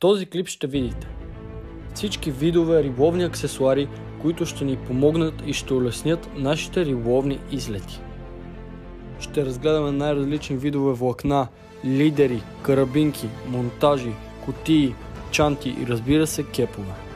този клип ще видите всички видове риболовни аксесуари, които ще ни помогнат и ще улеснят нашите риболовни излети. Ще разгледаме най-различни видове влакна, лидери, карабинки, монтажи, кутии, чанти и разбира се кепове.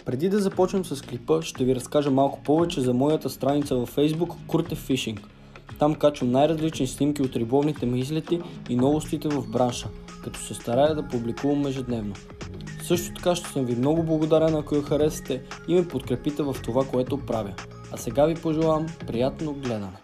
Преди да започнем с клипа, ще ви разкажа малко повече за моята страница във Facebook Kurte Fishing. Там качвам най-различни снимки от риболовните ми излети и новостите в бранша, като се старая да публикувам ежедневно. Също така ще съм ви много благодарен, ако я харесате и ме подкрепите в това, което правя. А сега ви пожелавам приятно гледане.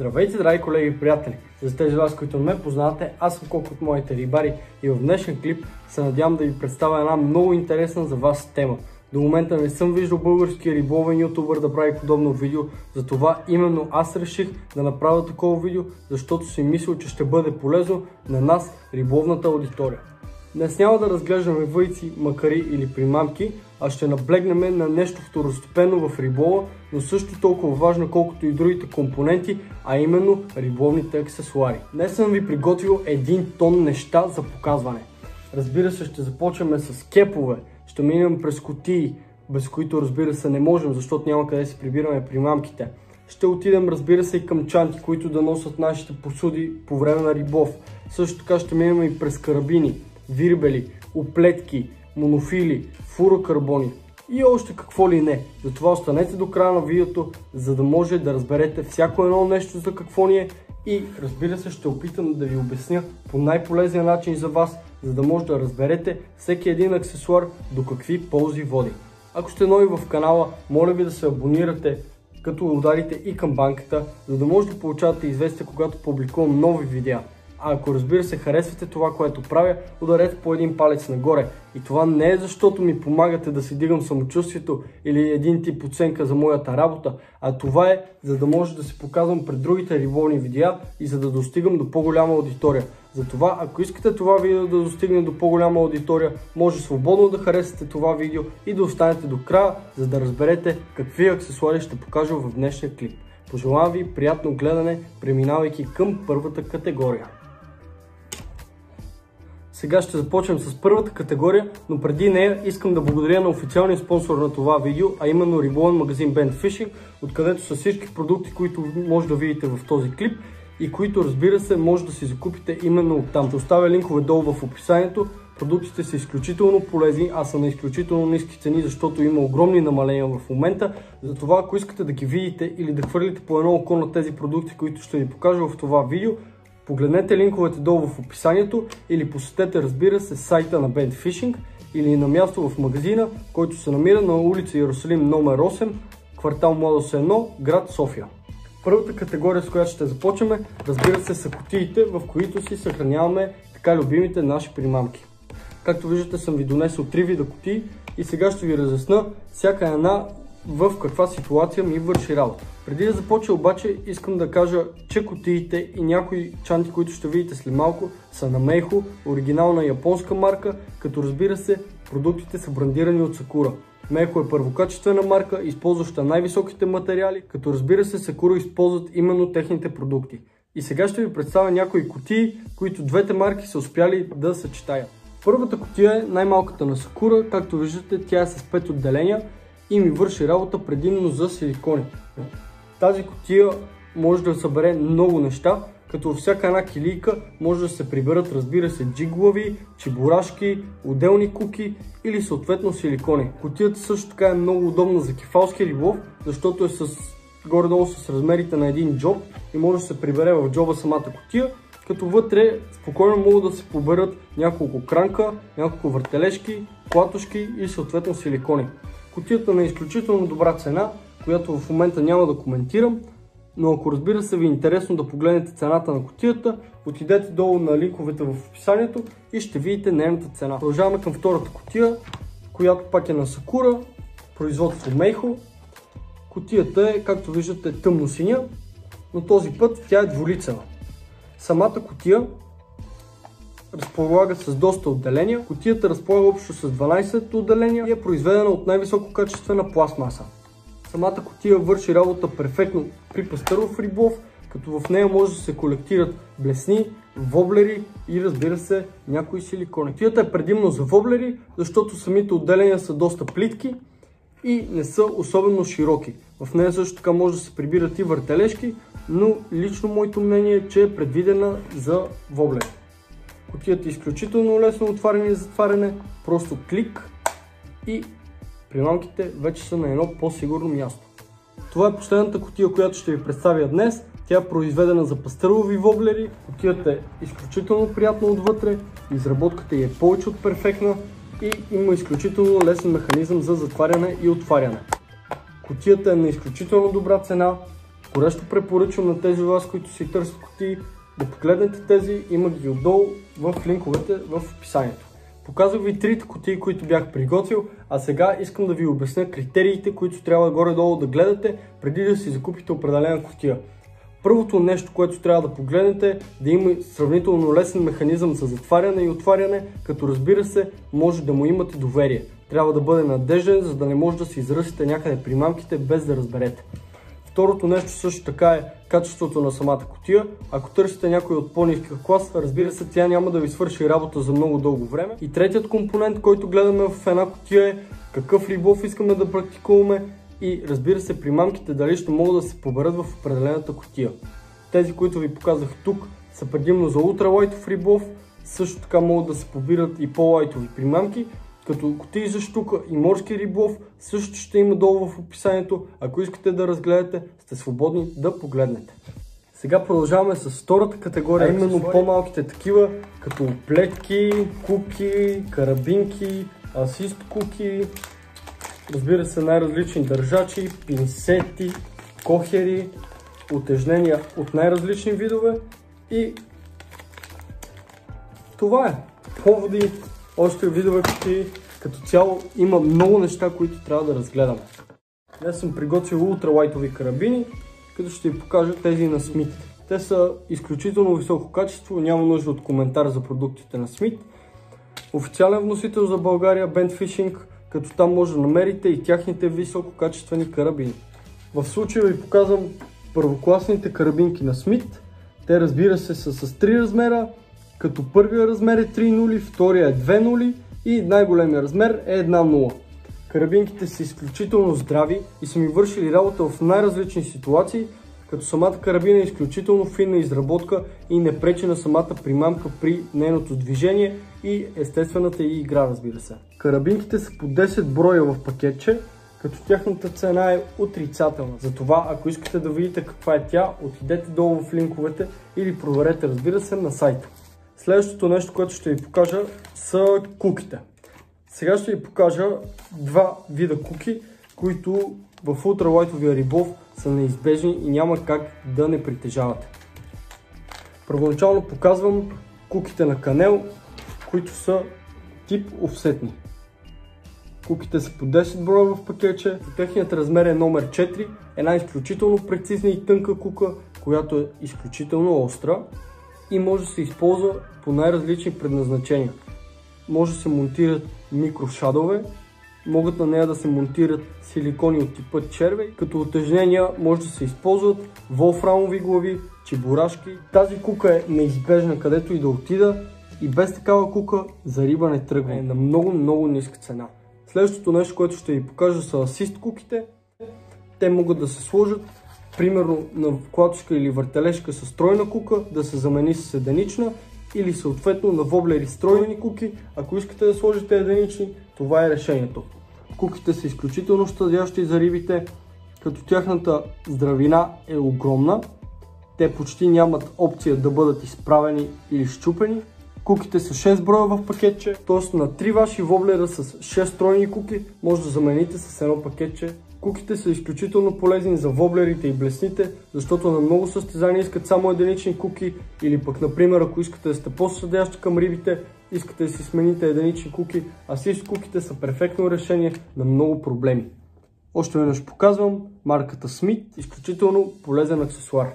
Здравейте, драги колеги и приятели! За тези вас, които не ме познавате, аз съм Коко от моите рибари и в днешния клип се надявам да ви представя една много интересна за вас тема. До момента не съм виждал български риболовен ютубър да прави подобно видео, затова именно аз реших да направя такова видео, защото си мисля, че ще бъде полезно на нас, риболовната аудитория. Днес няма да разглеждаме въйци, макари или примамки, а ще наблегнем на нещо второстепенно в риболова, но също толкова важно колкото и другите компоненти, а именно риболовните аксесуари. Днес съм ви приготвил 1 тон неща за показване. Разбира се, ще започваме с кепове, ще минем през кутии, без които разбира се не можем, защото няма къде си прибираме примамките. Ще отидем разбира се и към чанти, които да носят нашите посуди по време на риболов. Също така ще минем и през карабини, вирбели, оплетки, монофили, фурокарбони и още какво ли не. Затова останете до края на видеото, за да може да разберете всяко едно нещо за какво ни е и разбира се ще опитам да ви обясня по най-полезния начин за вас, за да може да разберете всеки един аксесуар до какви ползи води. Ако сте нови в канала, моля ви да се абонирате, като ударите и камбанката, за да може да получавате известия, когато публикувам нови видеа. А ако разбира се харесвате това, което правя, ударете по един палец нагоре. И това не е защото ми помагате да си дигам самочувствието или един тип оценка за моята работа, а това е за да може да се показвам пред другите риболовни видеа и за да достигам до по-голяма аудитория. Затова, ако искате това видео да достигне до по-голяма аудитория, може свободно да харесате това видео и да останете до края, за да разберете какви аксесуари ще покажа в днешния клип. Пожелавам ви приятно гледане, преминавайки към първата категория. Сега ще започнем с първата категория, но преди нея искам да благодаря на официалния спонсор на това видео, а именно риболовен магазин Bent Fishing, откъдето са всички продукти, които може да видите в този клип и които разбира се може да си закупите именно оттам. Ще оставя линкове долу в описанието. Продуктите са изключително полезни, а са на изключително ниски цени, защото има огромни намаления в момента. Затова ако искате да ги видите или да хвърлите по едно око на тези продукти, които ще ви покажа в това видео, погледнете линковете долу в описанието или посетете разбира се сайта на Bent Fishing или на място в магазина, който се намира на улица Иерусалим номер 8, квартал Младост 1, град София. Първата категория, с която ще започнем, разбира се, са кутиите, в които си съхраняваме така любимите наши примамки. Както виждате, съм ви донесъл 3 вида кутии и сега ще ви разясня всяка една в каква ситуация ми върши работа. Преди да започна обаче искам да кажа, че кутиите и някои чанти, които ще видите след малко, са на Мейхо, оригинална японска марка, като разбира се продуктите са брандирани от Сакура. Мейхо е първокачествена марка, използваща най-високите материали, като разбира се Сакура използват именно техните продукти. И сега ще ви представя някои кутии, които двете марки са успяли да съчетаят. Първата кутия е най-малката на Сакура, както виждате тя е с 5 отделения и ми върши работа предимно за силикони. Тази кутия може да събере много неща, като във всяка една килийка може да се приберат разбира се джиглави, чебурашки, отделни куки или съответно силикони. Кутията също така е много удобна за кефалски риболов, защото е горе-долу с размерите на един джоб и може да се прибере в джоба самата кутия, като вътре спокойно могат да се поберат няколко кранка, няколко въртележки, клатушки и съответно силикони. Кутията на изключително добра цена, която в момента няма да коментирам, но ако разбира се ви е интересно да погледнете цената на кутията, отидете долу на линковете в описанието и ще видите нейната цена. Продължаваме към втората кутия, която пак е на Сакура, производство Мейхо. Кутията е, както виждате, тъмно синя, но този път тя е двулицева. Самата кутия разполага с доста отделения. Кутията разполага общо с 12 отделения и е произведена от най-високо качествена пластмаса. Самата кутия върши работа перфектно при пастъров риболов, като в нея може да се колектират блесни, воблери и разбира се някои силикони. Кутията е предимно за воблери, защото самите отделения са доста плитки и не са особено широки. В нея също така може да се прибират и въртележки, но лично моето мнение е, че е предвидена за воблери. Кутията е изключително лесно отваряне и затваряне, просто клик и примамките вече са на едно по-сигурно място. Това е последната кутия, която ще ви представя днес. Тя е произведена за пастърови воблери. Кутията е изключително приятна отвътре, изработката ѝ е повече от перфектна и има изключително лесен механизъм за затваряне и отваряне. Кутията е на изключително добра цена. Горещо препоръчвам на тези от вас, които си търсят кутии, да погледнете тези, има ги отдолу в линковете в описанието. Показах ви трите кутии, които бях приготвил, а сега искам да ви обясня критериите, които трябва горе-долу да гледате преди да си закупите определена кутия. Първото нещо, което трябва да погледнете, да има сравнително лесен механизъм за затваряне и отваряне, като разбира се, може да му имате доверие. Трябва да бъде надежден, за да не може да се изръсите някъде при мамките без да разберете. Второто нещо също така е качеството на самата кутия. Ако търсите някой от по-ниска клас, разбира се, тя няма да ви свърши работа за много дълго време. И третият компонент, който гледаме в една кутия е какъв риболов искаме да практикуваме и разбира се, примамките дали ще могат да се поберат в определената кутия. Тези, които ви показах тук, са предимно за ултралайтов риболов, също така могат да се побират и по-лайтови примамки, като кутии за щука и морски риболов също ще има долу в описанието. Ако искате да разгледате, сте свободни да погледнете. Сега продължаваме с втората категория, а именно по-малките такива, като плетки, куки, карабинки, асист куки, разбира се най-различни държачи, пинсети, кохери, утежнения от най-различни видове и това е. Поводи, още видове кутии, като цяло има много неща, които трябва да разгледаме. Днес съм приготвил ултралайтови карабини, като ще ви покажа тези на Смит. Те са изключително високо качество, няма нужда от коментар за продуктите на Смит. Официален вносител за България Bent Fishing, като там може да намерите и тяхните висококачествени карабини. В случая ви показвам първокласните карабинки на Смит. Те разбира се са с 3 размера, като първия размер е 3 нули, втория е 2 нули и най-големия размер е 1 нула. Карабинките са изключително здрави и са ми вършили работа в най-различни ситуации, като самата карабина е изключително финна изработка и не пречи на самата примамка при нейното движение и естествената ѝ игра, разбира се. Карабинките са по 10 броя в пакетче, като тяхната цена е отрицателна. Затова, ако искате да видите каква е тя, отидете долу в линковете или проверете, разбира се, на сайта. Следващото нещо, което ще ви покажа, са куките. Сега ще ви покажа два вида куки, които в ултралайтовия риболов са неизбежни и няма как да не притежавате. Първоначално показвам куките на канел, които са тип офсетни. Куките са по 10 броя в пакетче. Техният размер е номер 4. Една изключително прецизна и тънка кука, която е изключително остра и може да се използва по най-различни предназначения. Може да се монтират микрошадове, могат на нея да се монтират силикони от типа червей, като утежнения може да се използват волфрамови глави, чебурашки. Тази кука е неизбежна където и да отида и без такава кука за риба не тръгва. Е на много ниска цена. Следващото нещо, което ще ви покажа, са асист куките. Те могат да се сложат примерно на клатушка или въртележка с тройна кука, да се замени с единична или съответно на воблери с тройни куки. Ако искате да сложите единични, това е решението. Куките са изключително щадящи за рибите, като тяхната здравина е огромна. Те почти нямат опция да бъдат изправени или счупени. Куките са 6 броя в пакетче, т.е. на 3 ваши воблера с 6 тройни куки може да замените с едно пакетче. Куките са изключително полезни за воблерите и блесните, защото на много състезания искат само единични куки или пък, например, ако искате да сте по-съдящи към рибите, искате да си смените единични куки, асист куките са перфектно решение на много проблеми. Още веднъж показвам марката Смит, изключително полезен аксесуар.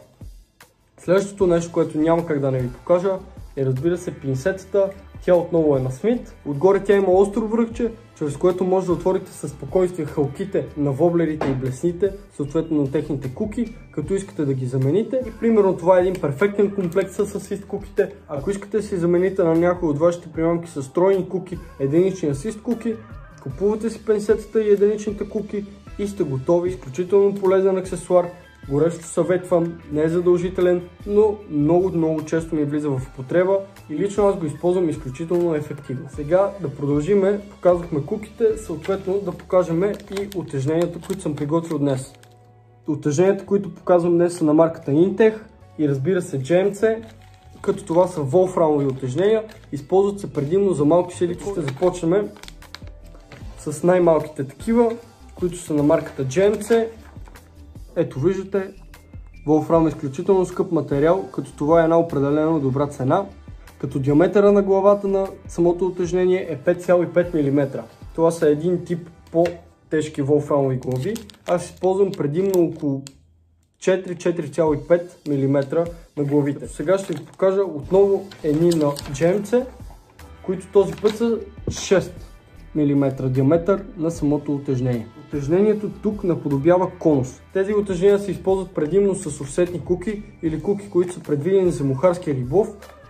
Следващото нещо, което няма как да не ви покажа, И разбира се, пинцетата, тя отново е на Смит. Отгоре тя има остро връхче, чрез което може да отворите със спокойствие хълките на воблерите и блесните, съответно на техните куки, като искате да ги замените. И примерно това е един перфектен комплект с асист куките. Ако искате да си замените на някой от вашите примамки с тройни куки, единични асист куки, купувате си пинцетата и единичните куки и сте готови. Изключително полезен аксесуар. Горещо съветвам, не е задължителен, но много често ми влиза в употреба и лично аз го използвам изключително ефективно. Сега да продължиме, показахме куките, съответно да покажем и утежненията, които съм приготвил днес. Утежненията, които показвам днес са на марката Intech и разбира се GMC, като това са волфрамови утежнения, използват се предимно за малки силици. Ще започнем с най-малките такива, които са на марката GMC. Ето виждате, волфрам е изключително скъп материал, като това е една определено добра цена. Като диаметъра на главата на самото утежнение е 5,5 мм. Това са един тип по-тежки волфрамови глави. Аз използвам предимно около 4-4,5 мм на главите. Сега ще ви покажа отново едни на GMC, които този път са 6 мм диаметър на самото утежнение. Утежнението тук наподобява конус. Тези утежнения се използват предимно с офсетни куки или куки, които са предвидени за мухарския риболов,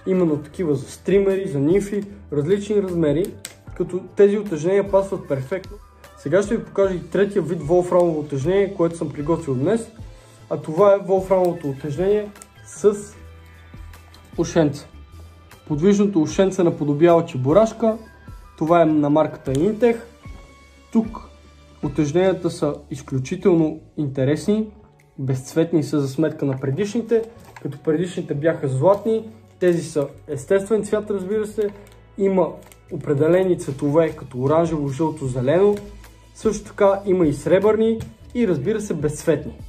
именно такива за стримери, за нимфи, различни размери, като тези утежнения пасват перфектно. Сега ще ви покажа и третия вид волфрамово утежнение, което съм приготвил днес, а това е волфрамовото утежнение с ушенца. Подвижното ушенце наподобява чебурашка. Това е на марката Intech. Тук утежненията са изключително интересни, безцветни са за сметка на предишните, като предишните бяха златни, тези са естествен цвят, разбира се, има определени цветове като оранжево, жълто, зелено, също така има и сребърни и разбира се безцветни.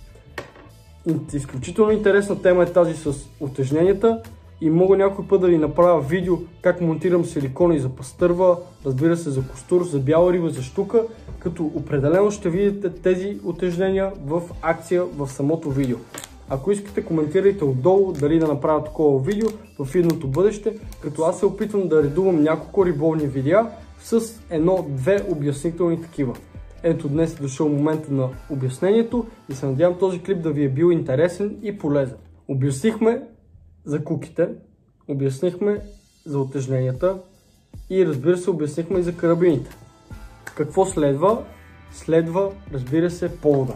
Изключително интересна тема е тази с утежненията. И мога някой път да ви направя видео как монтирам силикони за пастърва, разбира се за костур, за бяла риба, за щука, като определено ще видите тези утежнения в акция в самото видео. Ако искате, коментирайте отдолу дали да направя такова видео в идното бъдеще, като аз се опитвам да редувам няколко риболовни видеа с едно-две обяснителни такива. Ето днес е дошъл момента на обяснението и се надявам този клип да ви е бил интересен и полезен. Обяснихме за куките, обяснихме за утежненията и разбира се обяснихме и за карабините. Какво следва? Следва, разбира се, повода.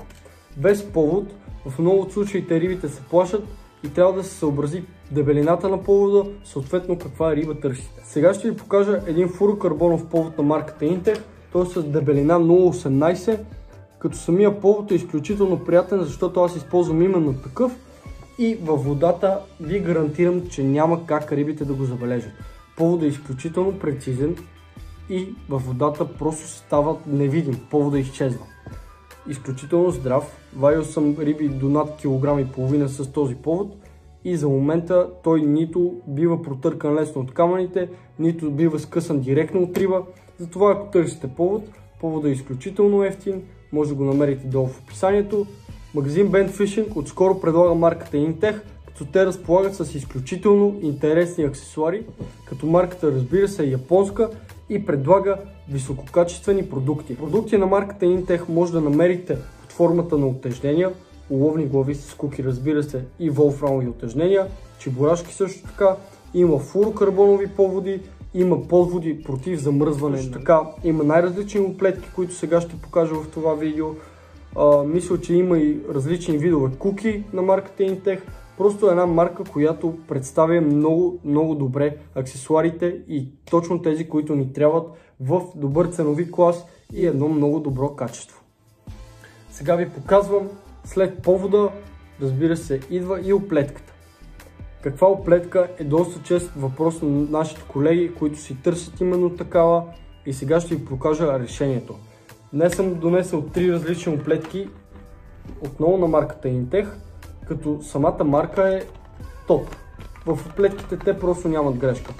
Без повод в много от случаите рибите се плашат и трябва да се съобрази дебелината на повода, съответно каква риба търсите. Сега ще ви покажа един флуорокарбонов повод на марката Intech, той е с дебелина 0,18, като самия повод е изключително приятен, защото аз използвам именно такъв. И във водата ви гарантирам, че няма как рибите да го забележат. Поводът е изключително прецизен и във водата просто става невидим. Поводът изчезва. Изключително здрав. Вадил съм риби до над килограм и половина с този повод и за момента той нито бива протъркан лесно от камъните, нито бива скъсан директно от риба. Затова ако търсите повод, поводът е изключително евтин. Може да го намерите долу в описанието. Магазин Bent Fishing отскоро предлага марката Intech, като те разполагат с изключително интересни аксесуари, като марката, разбира се, е японска и предлага висококачествени продукти. Продукти на марката Intech може да намерите под формата на утежнения, уловни глави с куки, разбира се, и волфрамови утежнения, чебурашки също така, има флуорокарбонови поводи, има подводи против замръзване, също така има най-различни оплетки, които сега ще покажа в това видео. Мисля, че има и различни видове куки на марката Intech. Просто е една марка, която представя много добре аксесуарите и точно тези, които ни трябват в добър ценови клас и едно много добро качество. Сега ви показвам след повода, разбира се, идва и оплетката. Каква оплетка е доста чест въпрос на нашите колеги, които си търсят именно такава и сега ще ви покажа решението. Днес съм донесъл 3 различни оплетки, отново на марката Intech, като самата марка е топ. В оплетките те просто нямат грешка.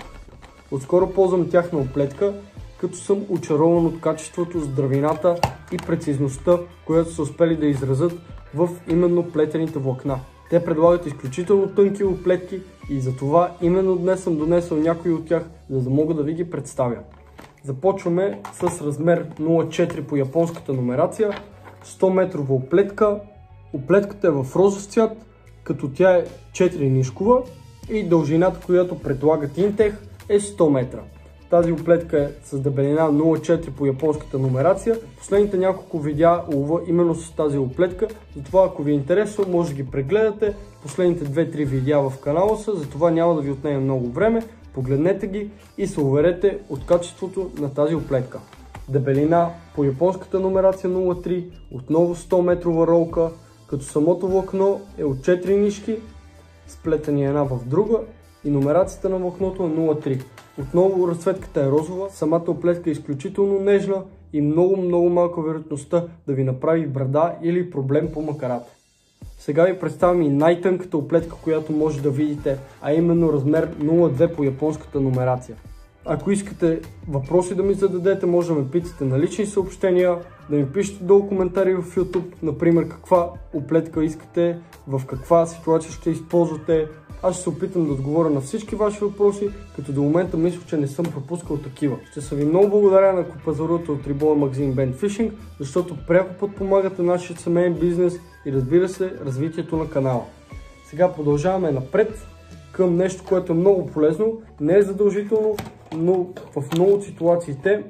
Отскоро ползвам тяхна оплетка, като съм очарован от качеството, здравината и прецизността, която са успели да изразят в именно плетените влакна. Те предлагат изключително тънки оплетки И затова именно днес съм донесъл някои от тях, за да мога да ви ги представя. Започваме с размер 0,4 по японската номерация, 100 метрова оплетка. Оплетката е в розов цвят, като тя е 4 нишкова и дължината, която предлагат Intech, е 100 метра. Тази оплетка е с дебелина 0,4 по японската номерация. Последните няколко видеа лова именно с тази оплетка, затова ако ви е интересно, може да ги прегледате. Последните 2-3 видеа в канала са, затова няма да ви отнеме много време. Погледнете ги и се уверете от качеството на тази оплетка. Дебелина по японската номерация 0,3, отново 100 метрова ролка, като самото влакно е от 4 нишки, сплетени една в друга и номерацията на влакното е 0,3. Отново разцветката е розова, самата оплетка е изключително нежна и много малка вероятността да ви направи брада или проблем по макарата. Сега ви представям и най-тънката оплетка, която може да видите, а именно размер 0,2 по японската номерация. Ако искате въпроси да ми зададете, може да ме питате на лични съобщения, да ми пишете долу коментари в YouTube, например каква оплетка искате, в каква ситуация ще използвате. Аз ще се опитам да отговоря на всички ваши въпроси, като до момента мисля, че не съм пропускал такива. Ще съм ви много благодаря на купазарувате от риболовен магазин Bent Fishing, защото пряко подпомагате нашия семейен бизнес и разбира се развитието на канала. Сега продължаваме напред към нещо, което е много полезно, не е задължително, но в много от ситуациите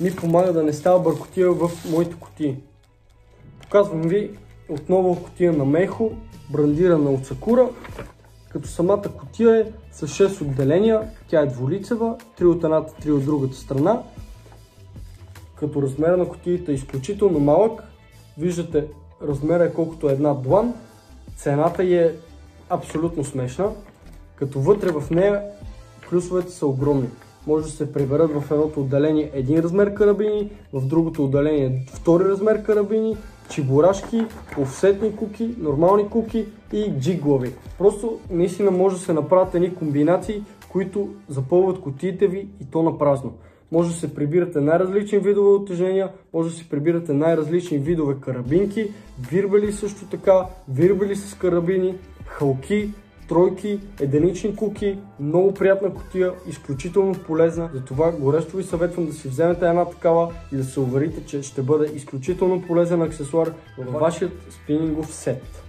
ми помага да не става бъркотия в моите кутии. Показвам ви отново кутия на Мейхо, брандирана от Сакура, като самата кутия е с 6 отделения, тя е двулицева, 3 от едната, 3 от другата страна, като размера на кутията е изключително малък, виждате размера е колкото една длан, цената е абсолютно смешна, като вътре в нея плюсовете са огромни. Може да се приберат в едното отделение един размер карабини, в другото отделение втори размер карабини, чебурашки, офсетни куки, нормални куки и джиглави. Просто наистина може да се направят едни комбинации, които запълват кутиите ви и то на празно. Може да се прибирате най-различни видове отежения, може да се прибирате най-различни видове карабинки, вирбели също така, вирбели с карабини, халки, тройки, единични куки, много приятна кутия, изключително полезна. Затова горещо ви съветвам да си вземете една такава и да се уверите, че ще бъде изключително полезен аксесуар във вашия спинингов сет.